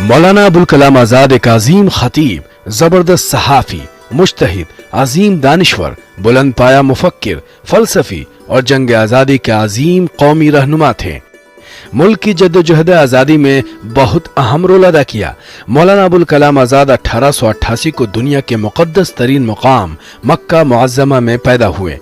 मौलाना अबुल कलाम आजाद एक अजीम खतीब, जबरदस्त सहाफी, मुज्तहिद, अजीम दानिश्वर, बुलंद पाया मुफक्किर, फलसफी और जंग आजादी के अजीम कौमी रहनुमा थे। मुल्क की जद्दोजहद आजादी में बहुत अहम रोल अदा किया। मौलाना अबुल कलाम आजाद 1888 को दुनिया के मुकद्दस तरीन मुकाम मक्का मुअज्जमा में पैदा हुए।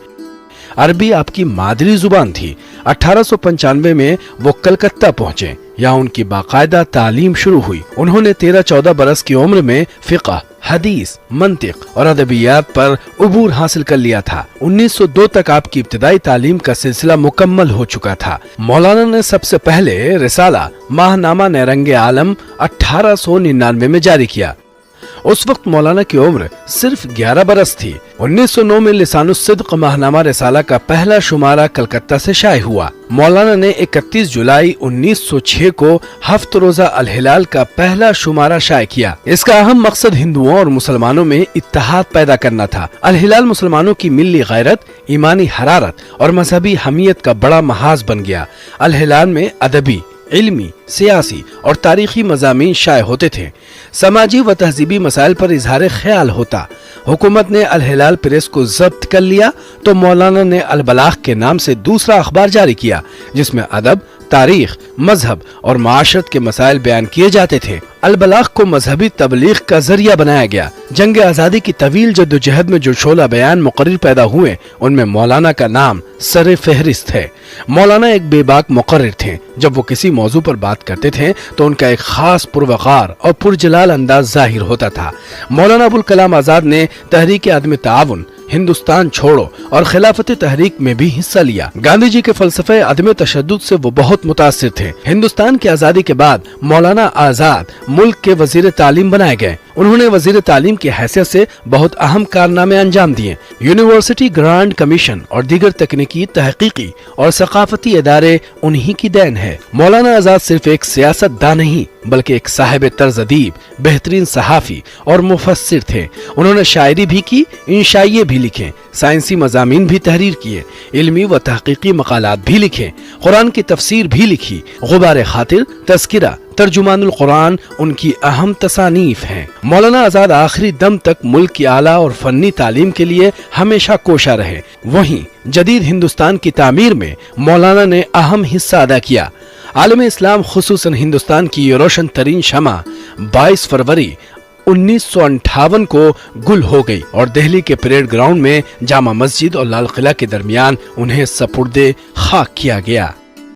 अरबी आपकी मादरी जुबान थी। 1895 में वो कलकत्ता पहुंचे। यहाँ उनकी बाकायदा तालीम शुरू हुई। उन्होंने 13-14 बरस की उम्र में फिक़ह, हदीस, मंतिक और अदबियात पर उबूर हासिल कर लिया था। 1902 तक आपकी इब्तिदाई तालीम का सिलसिला मुकम्मल हो चुका था। मौलाना ने सबसे पहले रिसाला माहनामा नैरंगे आलम 1899 में जारी किया। उस वक्त मौलाना की उम्र सिर्फ 11 बरस थी। 1909 में लिसानुस्सिद्क़ माहनामा रिसाला का पहला शुमारा कलकत्ता से शाये हुआ। मौलाना ने 31 जुलाई 1906 को हफ्त रोजा अल हिलाल का पहला शुमारा शाये किया। इसका अहम मकसद हिंदुओं और मुसलमानों में इत्तेहाद पैदा करना था। अल हिलाल मुसलमानों की मिल्ली गैरत, ईमानी हरारत और मजहबी हमीयत का बड़ा महाज बन गया। अल हिलाल में अदबी, इल्मी, सियासी और तारीखी मज़ामीन शाये होते थे। समाजी व तहजीबी मसाइल पर इजहार ख्याल होता। हुकूमत ने अल हिलाल प्रेस को जब्त कर लिया तो मौलाना ने अल बलाग के नाम से दूसरा अखबार जारी किया, जिसमें अदब, तारीख, मजहब और माशरत के मसाइल बयान किए जाते थे। अल बलाग को मजहबी तबलीग का जरिया बनाया गया। जंग आजादी की तवील जद्दोजहद में जो शोला बयान मुकर्रिर पैदा हुए, उनमें मौलाना का नाम सरे फहरिस्त है। मौलाना एक बेबाक मुकर्रिर थे। जब वो किसी मौजू पर बात करते थे तो उनका एक खास पुरवकार और पुरजलाल अंदाज जाहिर होता था। मौलाना अबुल कलाम आजाद ने तहरीक आदम ताउन, हिंदुस्तान छोड़ो और खिलाफत तहरीक में भी हिस्सा लिया। गांधी जी के फलसफे अदम तशद्दुद से वो बहुत मुतासिर थे। हिंदुस्तान की आजादी के बाद मौलाना आजाद मुल्क के वजीर तालीम बनाए गए। उन्होंने वजीर तालीम की हैसियत से बहुत अहम कारनामे अंजाम दिए। यूनिवर्सिटी ग्रांड कमीशन और दीगर तकनीकी, तहकीकी और सकाफती इदारे उन्हीं की देन है। मौलाना आजाद सिर्फ एक सियासतदान नहीं बल्कि एक साहिब तर्ज अदीब, बेहतरीन सहाफी और मुफस्सिर थे। उन्होंने शायरी भी की, इंशाइये भी लिखे, साइंसी मजामीन भी तहरीर किए, इल्मी व तहकीकी मकालात भी लिखे, कुरान की तफसीर भी लिखी। गुबार खातिर, तज़किरा, तर्जुमानुल कुरान उनकी अहम तसानीफ हैं। मौलाना आजाद आखिरी दम तक मुल्क की आला और फन्नी तालीम के लिए हमेशा कोशा रहे। वहीं जदीद हिंदुस्तान की तामीर में मौलाना ने अहम हिस्सा अदा किया। आलम इस्लाम खुसूसन हिंदुस्तान की ये रोशन तरीन शमा 22 फरवरी 1958 को गुल हो गई और दिल्ली के परेड ग्राउंड में जामा मस्जिद और लाल किला के दरमियान उन्हें सपुर्दे खाक किया गया।